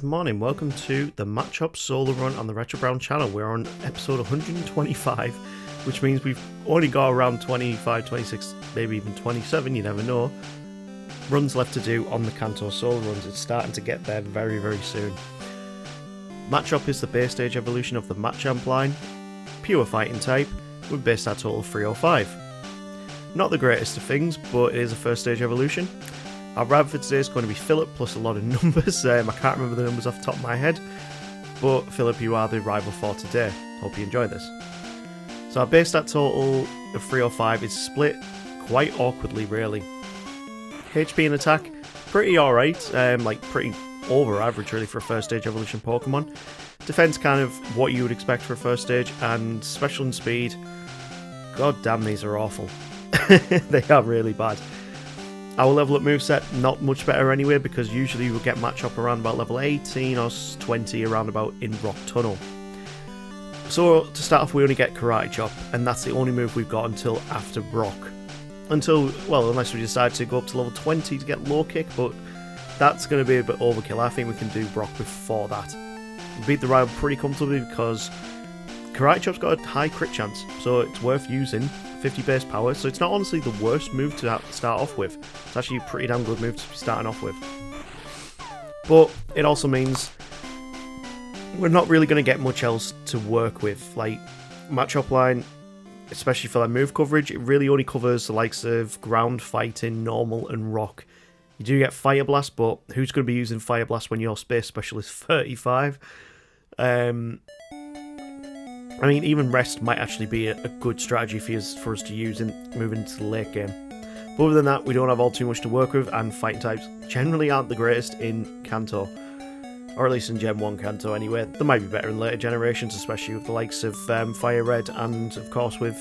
morning, welcome to the Machop Solo Run on the RetroBrown channel. We're on episode 125, which means we've only got around 25, 26, maybe even 27, you never know, runs left to do on the Kanto Solo Runs. It's starting to get there very, very soon. Machop is the base stage evolution of the Machop line, pure fighting type, with base stat total of 305. Not the greatest of things, but it is a first stage evolution. Our rabbit for today is going to be Philip plus a lot of numbers. I can't remember the numbers off the top of my head, but Philip, you are the rival for today. Hope you enjoy this. So our base stat total of 305 is split quite awkwardly, really. HP and attack, pretty alright, like pretty over average really for a first stage evolution Pokemon. Defense, kind of what you would expect for a first stage, and special and speed, god damn, these are awful. They are really bad. Our level up moveset, not much better anyway, because usually you will get Machop around about level 18 or 20 around about in Rock Tunnel. So to start off, we only get Karate Chop, and that's the only move we've got until after Brock. Until, well, unless we decide to go up to level 20 to get Low Kick, but that's going to be a bit overkill. I think we can do Brock before that. We beat the rival pretty comfortably because Karate Chop's got a high crit chance, so it's worth using. 50 base power, so it's not honestly the worst move to start off with. It's actually a pretty damn good move to be starting off with. But it also means we're not really going to get much else to work with. Like, Machop line, especially for that move coverage, it really only covers the likes of ground, fighting, normal, and rock. You do get Fire Blast, but who's going to be using Fire Blast when your space special is 35? I mean, even Rest might actually be a good strategy for us to use in moving into the late game. But other than that, we don't have all too much to work with, and fighting types generally aren't the greatest in Kanto. Or at least in Gen 1 Kanto anyway. They might be better in later generations, especially with the likes of Fire Red and, of course, with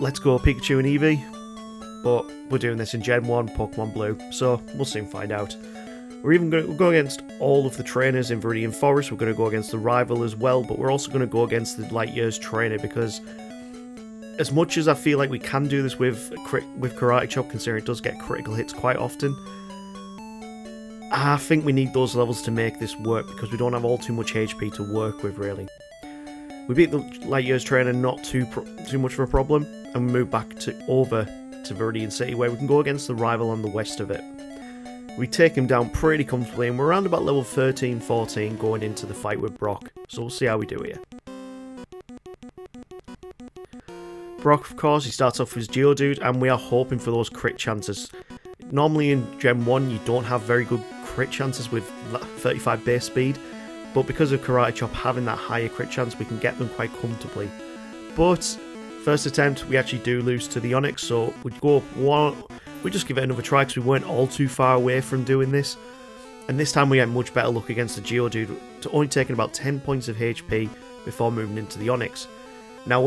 Let's Go Pikachu and Eevee. But we're doing this in Gen 1 Pokemon Blue, so we'll soon find out. We're even going to go against all of the trainers in Viridian Forest. We're going to go against the rival as well, but we're also going to go against the Light Years trainer, because as much as I feel like we can do this with Karate Chop, considering it does get critical hits quite often, I think we need those levels to make this work, because we don't have all too much HP to work with, really. We beat the Light Years trainer, not too much of a problem, and we move back over to Viridian City, where we can go against the rival on the west of it. We take him down pretty comfortably, and we're around about level 13, 14 going into the fight with Brock. So we'll see how we do here. Brock, of course, he starts off with Geodude, and we are hoping for those crit chances. Normally in Gen 1 you don't have very good crit chances with 35 base speed, but because of Karate Chop having that higher crit chance, we can get them quite comfortably. But first attempt, we actually do lose to the Onix, so we just give it another try, because we weren't all too far away from doing this. And this time we had much better luck against the Geodude, to only taking about 10 points of HP before moving into the Onix. Now,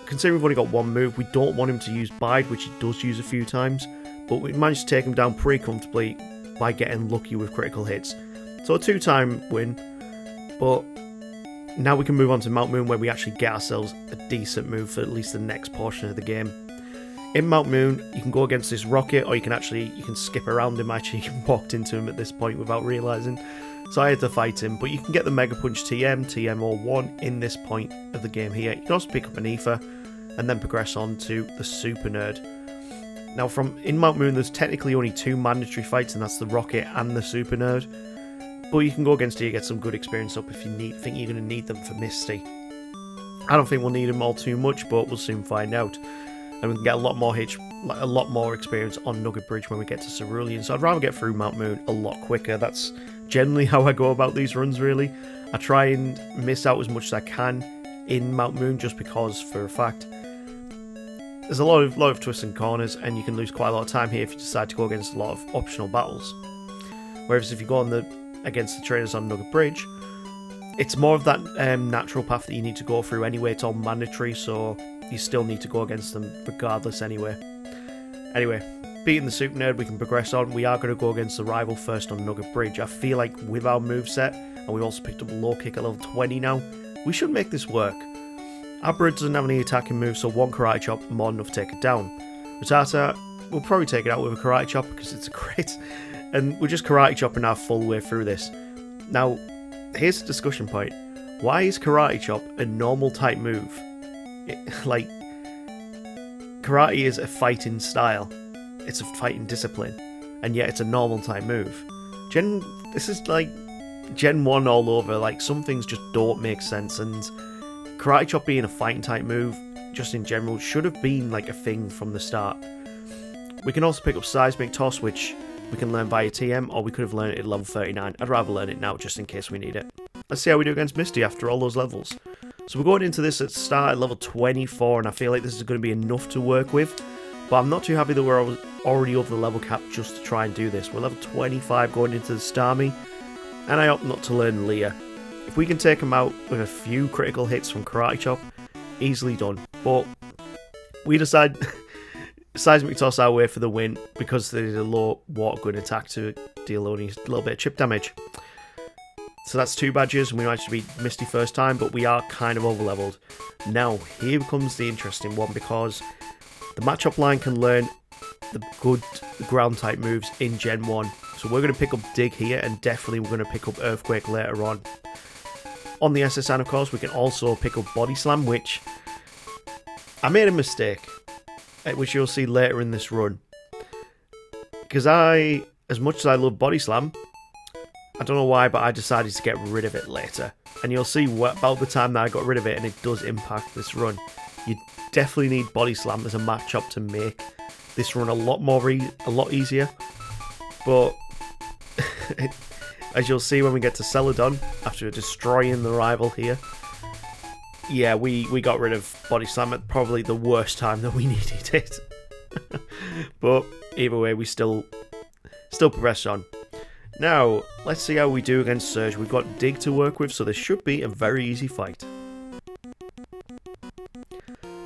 considering we've only got one move, we don't want him to use Bide, which he does use a few times, but we managed to take him down pretty comfortably by getting lucky with critical hits. So a 2-time win, but now we can move on to Mount Moon, where we actually get ourselves a decent move for at least the next portion of the game. In Mount Moon, you can go against this Rocket, or you can skip around him. Actually, you can walk into him at this point without realising. So I had to fight him, but you can get the Mega Punch TM01 in this point of the game here. You can also pick up an Aether, and then progress on to the Super Nerd. Now, in Mount Moon, there's technically only 2 mandatory fights, and that's the Rocket and the Super Nerd. But you can go against here, get some good experience up if you think you're going to need them for Misty. I don't think we'll need them all too much, but we'll soon find out. And we can get a lot more experience on Nugget Bridge when we get to Cerulean. So I'd rather get through Mount Moon a lot quicker. That's generally how I go about these runs, really. I try and miss out as much as I can in Mount Moon, just because, for a fact, there's a lot of twists and corners, and you can lose quite a lot of time here if you decide to go against a lot of optional battles. Whereas if you go against the trainers on Nugget Bridge, it's more of that natural path that you need to go through anyway. It's all mandatory, so you still need to go against them regardless anyway. Anyway, beating the Super Nerd, we can progress on. We are going to go against the rival first on Nugget Bridge. I feel like with our moveset, and we also picked up a Low Kick at level 20 now, we should make this work. Our bird doesn't have any attacking moves, so one Karate Chop more than enough to take it down. Rattata, we'll probably take it out with a Karate Chop because it's a crit. And we're just karate chopping our full way through this. Now, here's a discussion point. Why is karate chop a normal type move? Like, karate is a fighting style. It's a fighting discipline. And yet it's a normal type move. This is like Gen 1 all over. Like, some things just don't make sense. And karate chop being a fighting type move, just in general, should have been like a thing from the start. We can also pick up seismic toss, which we can learn via TM, or we could have learned it at level 39. I'd rather learn it now, just in case we need it. Let's see how we do against Misty after all those levels. So we're going into this at start at level 24, and I feel like this is going to be enough to work with. But I'm not too happy that we're already over the level cap just to try and do this. We're level 25 going into the Starmie, and I opt not to learn Leah. If we can take him out with a few critical hits from Karate Chop, easily done. But we decide Seismic Toss our way for the win because they did a low water gun attack to deal only a little bit of chip damage. So that's 2 badges, and we managed to beat Misty first time, but we are kind of over-leveled. Now, here comes the interesting one, because the Machop line can learn the good ground-type moves in Gen 1. So we're going to pick up Dig here, and definitely we're going to pick up Earthquake later on. On the SSN, of course, we can also pick up Body Slam, which I made a mistake, which you'll see later in this run. Because as much as I love Body Slam, I don't know why, but I decided to get rid of it later. And you'll see about the time that I got rid of it, and it does impact this run. You definitely need Body Slam as a matchup to make this run a lot easier. But as you'll see when we get to Celadon, after destroying the rival here, yeah, we got rid of Body Slam at probably the worst time that we needed it. But either way, we still progressed on. Now, let's see how we do against Surge. We've got Dig to work with, so this should be a very easy fight.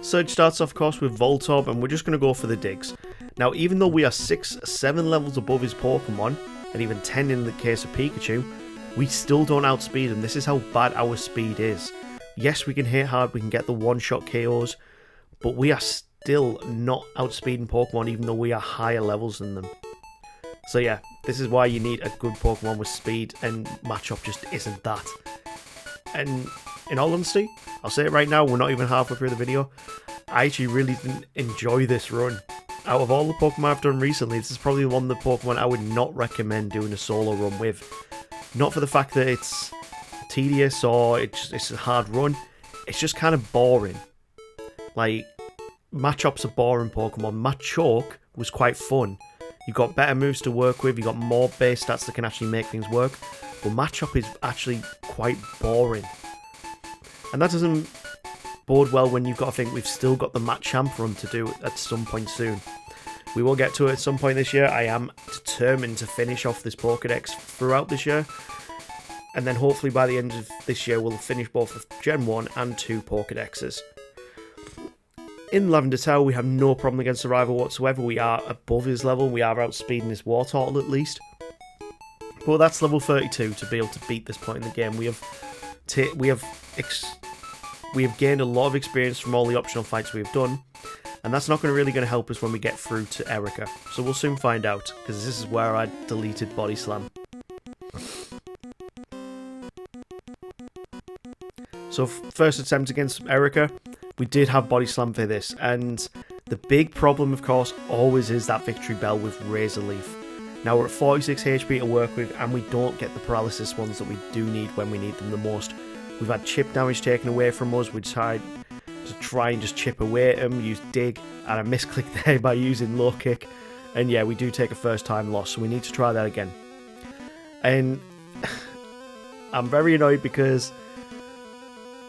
Surge starts off, of course, with Voltorb, and we're just going to go for the digs. Now, even though we are 6-7 levels above his Pokemon, and even 10 in the case of Pikachu, we still don't outspeed him. This is how bad our speed is. Yes, we can hit hard, we can get the one-shot KOs, but we are still not outspeeding Pokemon, even though we are higher levels than them. So yeah, this is why you need a good Pokemon with speed, and Machop just isn't that. And in all honesty, I'll say it right now, we're not even halfway through the video, I actually really didn't enjoy this run. Out of all the Pokemon I've done recently, this is probably one of the Pokemon I would not recommend doing a solo run with. Not for the fact that it's tedious or it's a hard run, it's just kind of boring. Like, Machop's a boring Pokemon. Machop was quite fun. You got better moves to work with, you got more base stats that can actually make things work, but Machop is actually quite boring. And that doesn't bode well when you've got to think we've still got the Machamp run to do at some point soon. We will get to it at some point this year. I am determined to finish off this Pokédex throughout this year, and then hopefully by the end of this year we'll finish both the Gen 1 and 2 Pokédexes. In Lavender Tower, we have no problem against the rival whatsoever. We are above his level. We are outspeeding his Wartortle at least. But that's level 32 to be able to beat this point in the game. We have gained a lot of experience from all the optional fights we have done, and that's not really going to help us when we get through to Erica. So we'll soon find out, because this is where I deleted Body Slam. So first attempt against Erica, we did have Body Slam for this, and the big problem, of course, always is that Victory Bell with Razor Leaf. Now we're at 46 HP to work with, and we don't get the paralysis ones that we do need when we need them the most. We've had chip damage taken away from us. We tried to try and just chip away at him, use Dig, and I misclicked there by using Low Kick. And yeah, we do take a first time loss, so we need to try that again. And I'm very annoyed because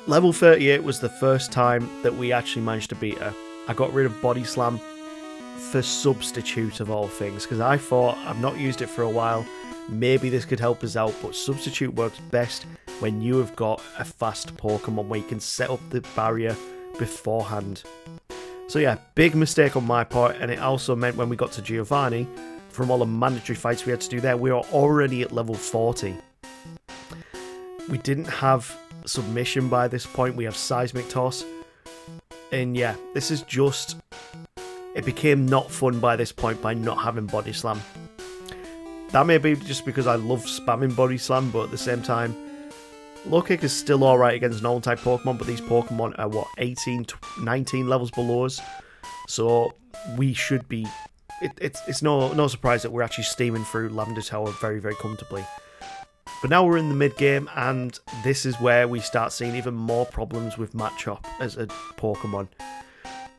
level 38 was the first time that we actually managed to beat her. I got rid of Body Slam for Substitute of all things, because I thought, I've not used it for a while, maybe this could help us out, but Substitute works best when you have got a fast Pokemon where you can set up the barrier beforehand. So yeah, big mistake on my part, and it also meant when we got to Giovanni, from all the mandatory fights we had to do there, we were already at level 40. We didn't have Submission by this point, we have Seismic Toss, and yeah, this is just, it became not fun by this point by not having Body Slam. That may be just because I love spamming Body Slam, but at the same time, Low Kick is still alright against normal type Pokemon, but these Pokemon are, what, 18, 19 levels below us? So we should be... It's no surprise that we're actually steaming through Lavender Tower very, very comfortably. But now we're in the mid-game, and this is where we start seeing even more problems with Machop as a Pokemon.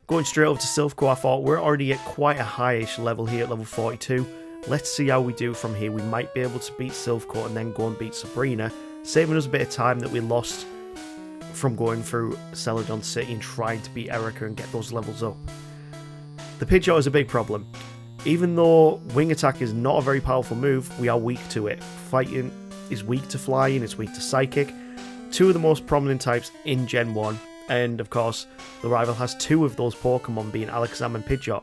Going straight over to Silphco, I thought we're already at quite a high-ish level here at level 42. Let's see how we do from here. We might be able to beat Silphco and then go and beat Sabrina, saving us a bit of time that we lost from going through Celadon City and trying to beat Erica and get those levels up. The Pidgeot is a big problem. Even though Wing Attack is not a very powerful move, we are weak to it. Fighting is weak to Flying, it's weak to Psychic. Two of the most prominent types in Gen 1. And of course, the rival has two of those Pokemon, being Alakazam and Pidgeot.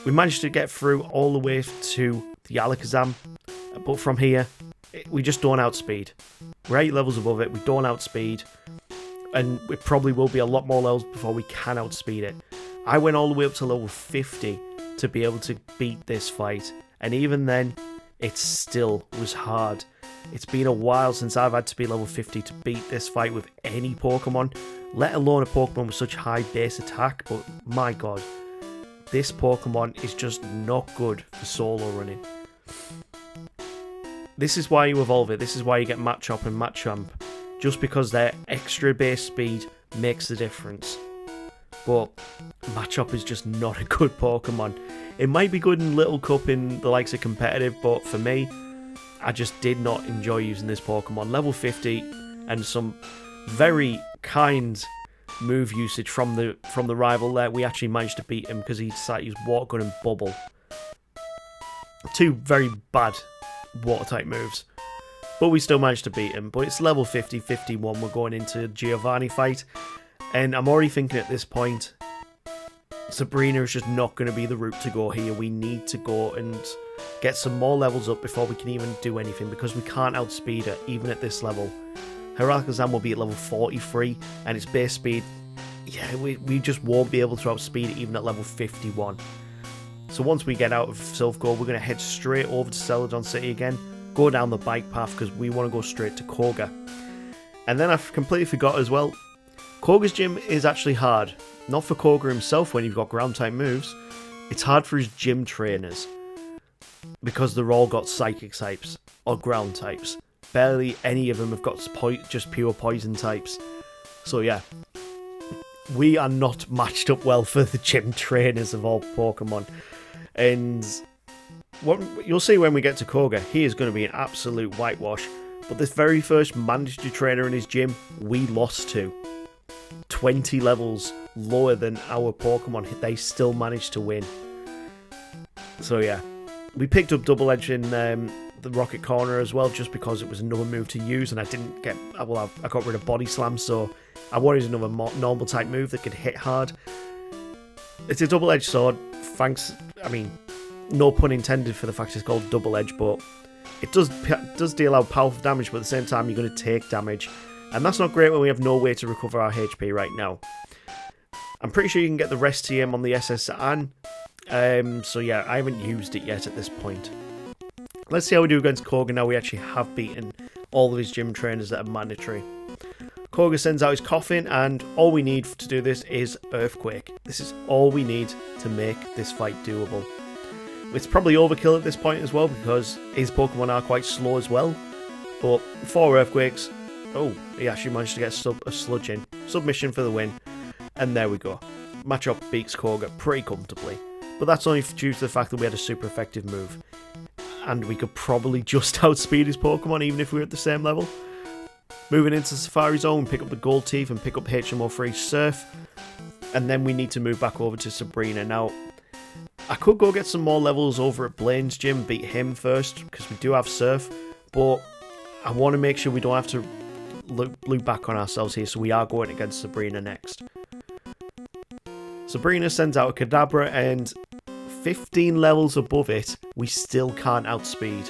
We managed to get through all the way to the Alakazam, but from here, we just don't outspeed. We're 8 levels above it, we don't outspeed, and it probably will be a lot more levels before we can outspeed it. I went all the way up to level 50 to be able to beat this fight, and even then, it still was hard. It's been a while since I've had to be level 50 to beat this fight with any Pokemon, let alone a Pokemon with such high base attack, but my god, this Pokemon is just not good for solo running. This is why you evolve it, this is why you get Machop and Machamp, just because their extra base speed makes the difference. But Machop is just not a good Pokemon. It might be good in Little Cup in the likes of competitive, but for me, I just did not enjoy using this Pokemon. Level 50 and some very kind move usage from the rival there. We actually managed to beat him because he decided to use Water Gun and Bubble. Two very bad water type moves. But we still managed to beat him. But it's level 50, 51. We're going into Giovanni fight. And I'm already thinking at this point, Sabrina is just not going to be the route to go here. We need to go and get some more levels up before we can even do anything, because we can't outspeed her even at this level. Her Alakazam will be at level 43 and its base speed, yeah, we just won't be able to outspeed it even at level 51. So once we get out of Silphco, we're going to head straight over to Celadon City again, go down the bike path because we want to go straight to Koga. And then I've completely forgot as well, Koga's gym is actually hard. Not for Koga himself when you've got ground type moves, it's hard for his gym trainers, because they're all got psychic types or ground types. Barely any of them have got just pure poison types. So yeah, we are not matched up well for the gym trainers of all Pokemon. And what you'll see when we get to Koga, he is going to be an absolute whitewash. But this very first mandatory trainer in his gym, we lost to. 20 levels lower than our Pokemon, they still managed to win. So yeah, we picked up Double Edge in the Rocket Corner as well, just because it was another move to use, and I didn't get, well, I got rid of Body Slam, so I wanted another normal type move that could hit hard. It's a Double Edge sword, thanks, I mean, no pun intended for the fact it's called Double Edge, but it does deal out powerful damage, but at the same time you're going to take damage. And that's not great when we have no way to recover our HP right now. I'm pretty sure you can get the rest TM on the SS Anne. So yeah, I haven't used it yet at this point. Let's see how we do against Koga now we actually have beaten all of his gym trainers that are mandatory. Koga sends out his Coffin, and all we need to do this is Earthquake. This is all we need to make this fight doable. It's probably overkill at this point as well, because his Pokemon are quite slow as well. But 4 Earthquakes. Oh, he actually managed to get a Sludge in. Submission for the win. And there we go. Machop beats Koga pretty comfortably. But that's only due to the fact that we had a super effective move. And we could probably just outspeed his Pokemon even if we were at the same level. Moving into Safari Zone, pick up the Gold Teeth and pick up HMO3 Surf. And then we need to move back over to Sabrina. Now, I could go get some more levels over at Blaine's gym, beat him first, because we do have Surf. But I want to make sure we don't have to loop back on ourselves here, so we are going against Sabrina next. Sabrina sends out a Kadabra, and 15 levels above it, we still can't outspeed.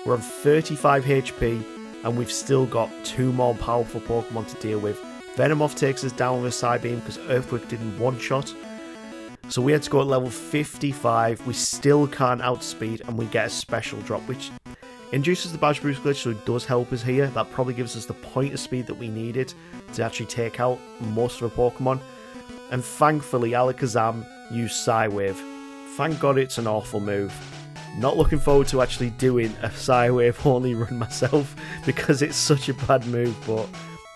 We're on 35 HP, and we've still got 2 more powerful Pokemon to deal with. Venomoth takes us down with a Psybeam because Earthquake didn't one-shot. So we had to go at level 55. We still can't outspeed, and we get a special drop, which induces the badge boost glitch, so it does help us here. That probably gives us the point of speed that we needed to actually take out most of our Pokemon. And thankfully, Alakazam used Psywave. Thank God it's an awful move. Not looking forward to actually doing a Psywave only run myself because it's such a bad move, but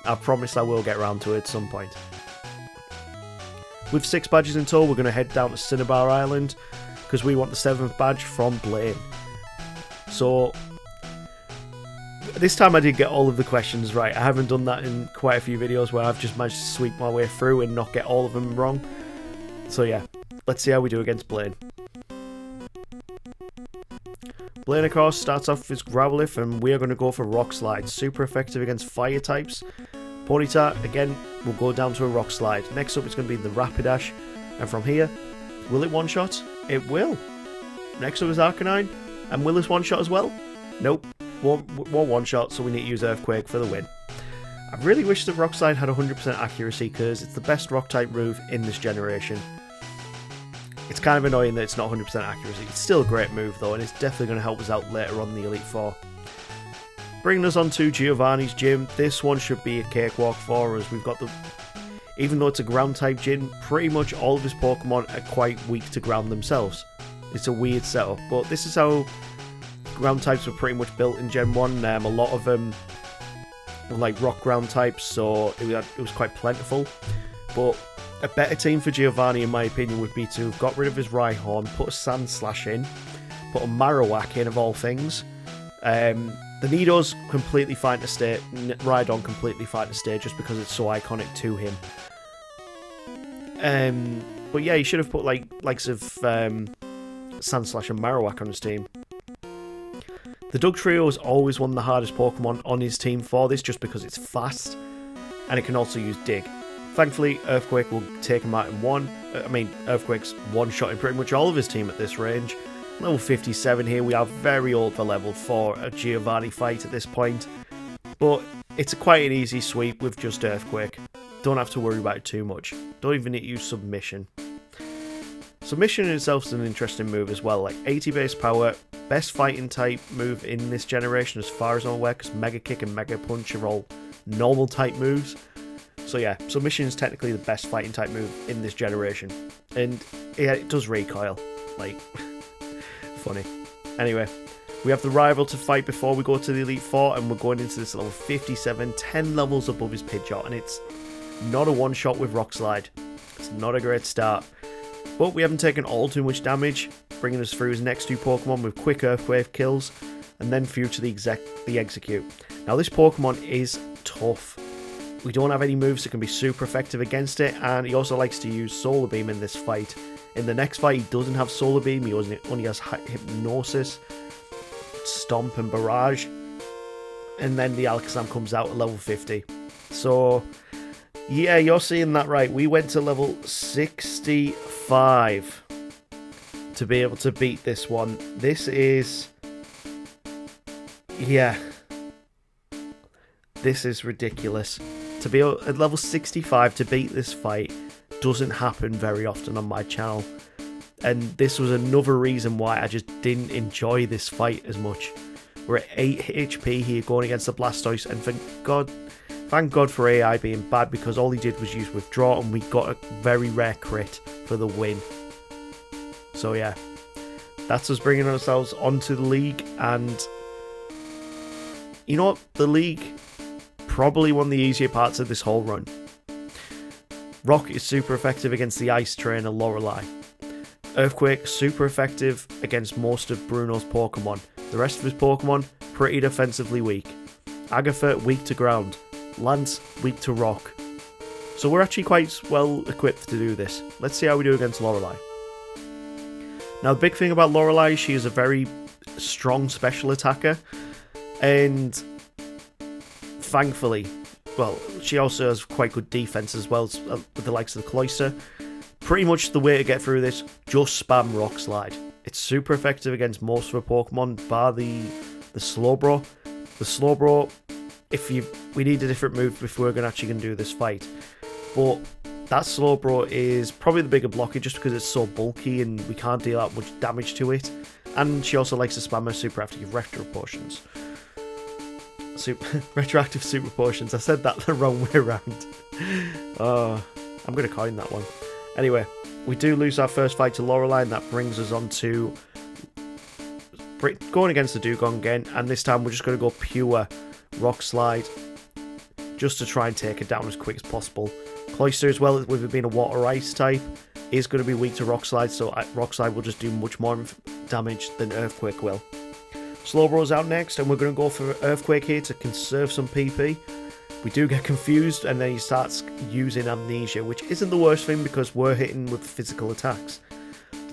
I promise I will get around to it at some point. With 6 badges in total, we're going to head down to Cinnabar Island because we want the 7th badge from Blaine. So this time I did get all of the questions right. I haven't done that in quite a few videos where I've just managed to sweep my way through and not get all of them wrong. So yeah, let's see how we do against Blaine. Blaine, of course, starts off with Growlithe, and we are going to go for Rock Slide. Super effective against fire types. Ponyta, again, will go down to a Rock Slide. Next up, it's going to be the Rapidash. And from here, will it one-shot? It will. Next up is Arcanine. And will this one-shot as well? Nope. Won't one-shot, so we need to use Earthquake for the win. I really wish that Rock Slide had 100% accuracy, because it's the best Rock-type move in this generation. It's kind of annoying that it's not 100% accuracy. It's still a great move though, and it's definitely going to help us out later on in the Elite Four. Bringing us on to Giovanni's gym. This one should be a cakewalk for us. We've got the... Even though it's a ground type gym, pretty much all of his Pokemon are quite weak to ground themselves. It's a weird setup, but this is how ground types were pretty much built in Gen 1. A lot of them were like rock ground types, so it was quite plentiful. But a better team for Giovanni, in my opinion, would be to have got rid of his Rhyhorn, put a Sandslash in, put a Marowak in, of all things. The Nido's completely fine to stay, Rhydon completely fine to stay, just because it's so iconic to him. But yeah, he should have put likes of Sandslash and Marowak on his team. The Dugtrio is always one of the hardest Pokemon on his team for this, just because it's fast, and it can also use Dig. Thankfully, Earthquake will take him out in one. Earthquake's one-shotting pretty much all of his team at this range. Level 57 here, we are very old for level 4 a Giovanni fight at this point. But it's quite an easy sweep with just Earthquake. Don't have to worry about it too much. Don't even need to use Submission. Submission in itself is an interesting move as well, like 80 base power, best fighting type move in this generation as far as I'm aware, because Mega Kick and Mega Punch are all normal type moves. So yeah, Submission is technically the best fighting type move in this generation. And yeah, it does recoil. Like, funny. Anyway, we have the rival to fight before we go to the Elite Four, and we're going into this level 57, 10 levels above his Pidgeot, and it's not a one-shot with Rock Slide. It's not a great start. But we haven't taken all too much damage, bringing us through his next 2 Pokemon with quick Earthquake kills, and then through to the Execute. Now this Pokemon is tough. We don't have any moves that can be super effective against it, and he also likes to use Solar Beam in this fight. In the next fight, he doesn't have Solar Beam, he only has Hypnosis, Stomp and Barrage, and then the Alakazam comes out at level 50. So, yeah, you're seeing that right. We went to level 65 to be able to beat this one. This is... yeah. This is ridiculous. To be at level 65 to beat this fight doesn't happen very often on my channel. And this was another reason why I just didn't enjoy this fight as much. We're at 8 HP here going against the Blastoise, and thank God for AI being bad, because all he did was use Withdraw and we got a very rare crit for the win. So yeah, that's us bringing ourselves onto the league, and you know what, the league, probably one of the easier parts of this whole run. Rock is super effective against the Ice Trainer Lorelei. Earthquake, super effective against most of Bruno's Pokemon. The rest of his Pokemon, pretty defensively weak. Agatha, weak to ground. Lance, weak to rock. So we're actually quite well equipped to do this. Let's see how we do against Lorelei. Now the big thing about Lorelei, she is a very strong special attacker. And thankfully, well, she also has quite good defense as well, with the likes of the Cloyster. Pretty much the way to get through this, just spam Rock Slide. It's super effective against most of her Pokemon, bar the Slowbro. The Slowbro, we need a different move if we're actually going to do this fight. But that Slowbro is probably the bigger blocker just because it's so bulky and we can't deal that much damage to it. And she also likes to spam her super active retro potions. Retroactive super potions. I said that the wrong way around. I'm going to coin that one. Anyway, we do lose our first fight to Lorelei, and that brings us on to going against the Dugong again, and this time we're just going to go pure Rock Slide just to try and take it down as quick as possible. Cloyster as well, with it being a water ice type, is going to be weak to Rock Slide, so Rock Slide will just do much more damage than Earthquake will. Slowbro's out next, and we're going to go for Earthquake here to conserve some PP. We do get confused, and then he starts using Amnesia, which isn't the worst thing because we're hitting with physical attacks.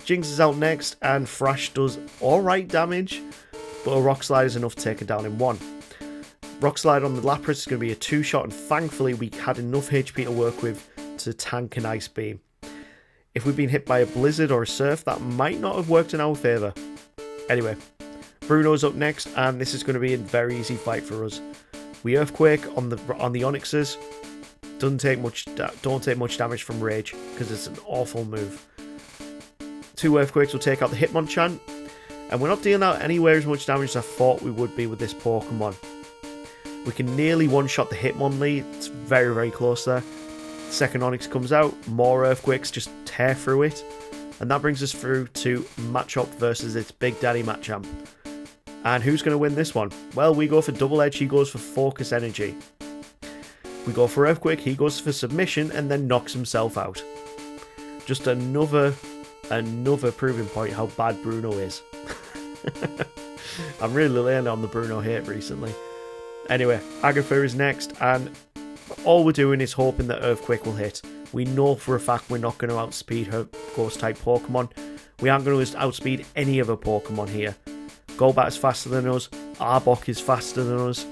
Jinx is out next, and Thrash does alright damage, but a Rock Slide is enough to take it down in one. Rock Slide on the Lapras is going to be a 2-shot, and thankfully we had enough HP to work with to tank an Ice Beam. If we'd been hit by a Blizzard or a Surf, that might not have worked in our favour. Anyway, Bruno's up next, and this is going to be a very easy fight for us. We Earthquake on the Onyxes. Don't take much damage from Rage because it's an awful move. 2 Earthquakes will take out the Hitmonchan, and we're not dealing out anywhere as much damage as I thought we would be with this Pokemon. We can nearly one-shot the Hitmonlee. It's very, very close there. Second Onyx comes out, more Earthquakes just tear through it, and that brings us through to Machop versus its Big Daddy Machamp. And who's going to win this one? Well, we go for Double Edge, he goes for Focus Energy. We go for Earthquake, he goes for Submission and then knocks himself out. Just another proving point how bad Bruno is. I'm really laying on the Bruno hate recently. Anyway, Agatha is next, and all we're doing is hoping that Earthquake will hit. We know for a fact we're not going to outspeed her Ghost-type Pokemon. We aren't going to outspeed any of her Pokemon here. Golbat is faster than us, Arbok is faster than us,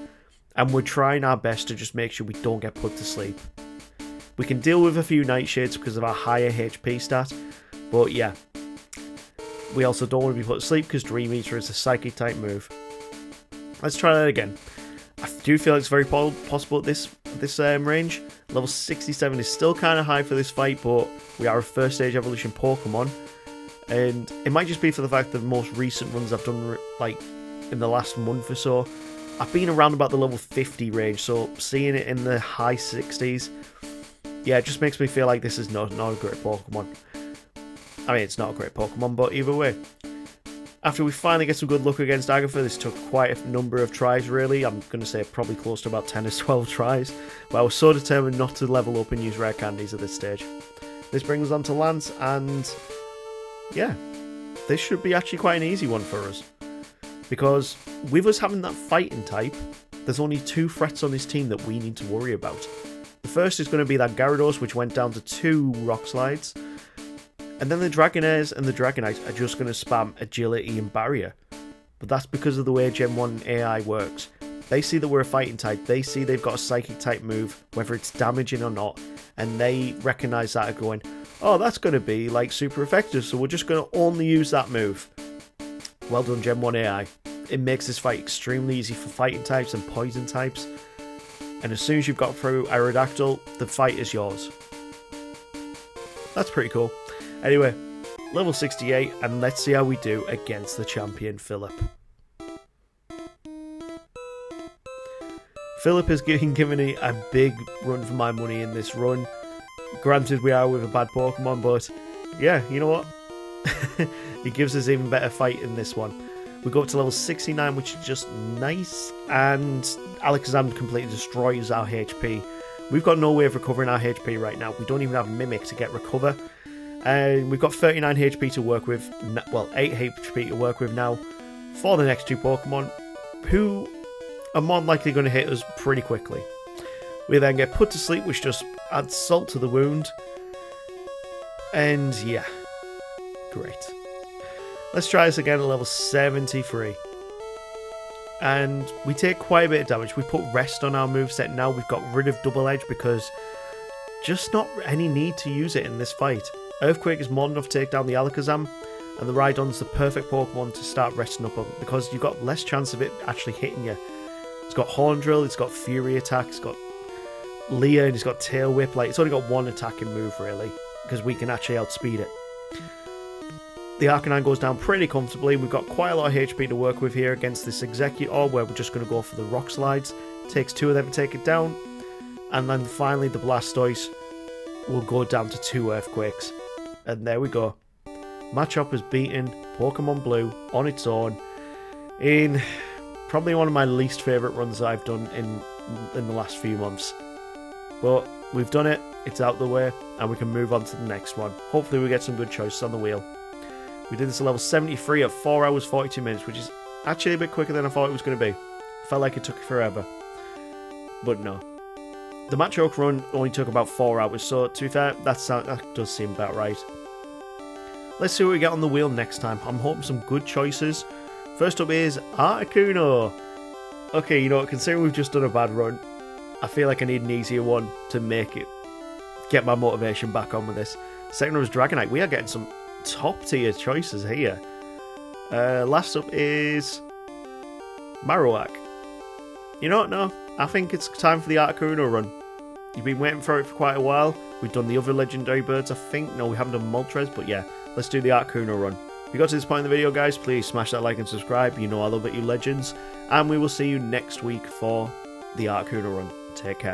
and we're trying our best to just make sure we don't get put to sleep. We can deal with a few Nightshades because of our higher HP stat, but yeah. We also don't want to be put to sleep because Dream Eater is a Psychic type move. Let's try that again. I do feel it's very possible at this range. Level 67 is still kind of high for this fight, but we are a first stage evolution Pokemon. And it might just be for the fact that the most recent runs I've done, like, in the last month or so, I've been around about the level 50 range, so seeing it in the high 60s, yeah, it just makes me feel like this is not a great Pokemon. I mean, it's not a great Pokemon, but either way. After we finally get some good luck against Agatha, this took quite a number of tries, really. I'm going to say probably close to about 10 or 12 tries, but I was so determined not to level up and use rare candies at this stage. This brings us on to Lance, and yeah, this should be actually quite an easy one for us. Because with us having that fighting type, there's only 2 threats on this team that we need to worry about. The first is going to be that Gyarados, which went down to 2 Rock Slides. And then the Dragonairs and the Dragonite are just going to spam Agility and Barrier. But that's because of the way Gen 1 AI works. They see that we're a fighting type, they see they've got a Psychic type move, whether it's damaging or not, and they recognise that and going, oh, that's going to be like super effective, so we're just going to only use that move. Well done, Gen 1 AI. It makes this fight extremely easy for fighting types and poison types. And as soon as you've got through Aerodactyl, the fight is yours. That's pretty cool. Anyway, level 68, and let's see how we do against the champion, Philip. Philip has given me a big run for my money in this run. Granted, we are with a bad Pokemon, but yeah, you know what? He gives us even better fight in this one. We go up to level 69, which is just nice, and Alakazam completely destroys our HP. We've got no way of recovering our HP right now. We don't even have Mimic to get Recover. And we've got 39 HP to work with, well, 8 HP to work with now for the next 2 Pokemon, who are more likely going to hit us pretty quickly. We then get put to sleep, which just adds salt to the wound. And yeah, great. Let's try this again at level 73. And we take quite a bit of damage. We put Rest on our moveset now. We've got rid of Double Edge because just not any need to use it in this fight. Earthquake is more than enough to take down the Alakazam, and the Rhydon's the perfect Pokemon to start resting up on because you've got less chance of it actually hitting you. It's got Horn Drill, it's got Fury Attack, it's got Leah, and he's got Tail Whip. Like, it's only got one attacking move, really, because we can actually outspeed it. The Arcanine goes down pretty comfortably. We've got quite a lot of HP to work with here against this Exeggutor, where we're just going to go for the Rock Slides. Takes 2 of them to take it down. And then finally the Blastoise will go down to 2 Earthquakes. And there we go. Machop has beaten Pokemon Blue on its own in probably one of my least favourite runs that I've done in the last few months. But we've done it, it's out the way, and we can move on to the next one. Hopefully we get some good choices on the wheel. We did this at level 73 at 4 hours 42 minutes, which is actually a bit quicker than I thought it was going to be. Felt like it took forever. But no. The Machop run only took about 4 hours, so to be fair, that does seem about right. Let's see what we get on the wheel next time. I'm hoping some good choices. First up is Articuno. Okay, you know what, considering we've just done a bad run, I feel like I need an easier one to get my motivation back on with this. Second up is Dragonite. We are getting some top tier choices here. Last up is Marowak. You know what, no, I think it's time for the Articuno run. You've been waiting for it for quite a while. We've done the other legendary birds, I think. No, we haven't done Moltres, but yeah, let's do the Articuno run. If you got to this point in the video, guys, please smash that like and subscribe. You know I love it, you legends. And we will see you next week for the Articuno run. Take care.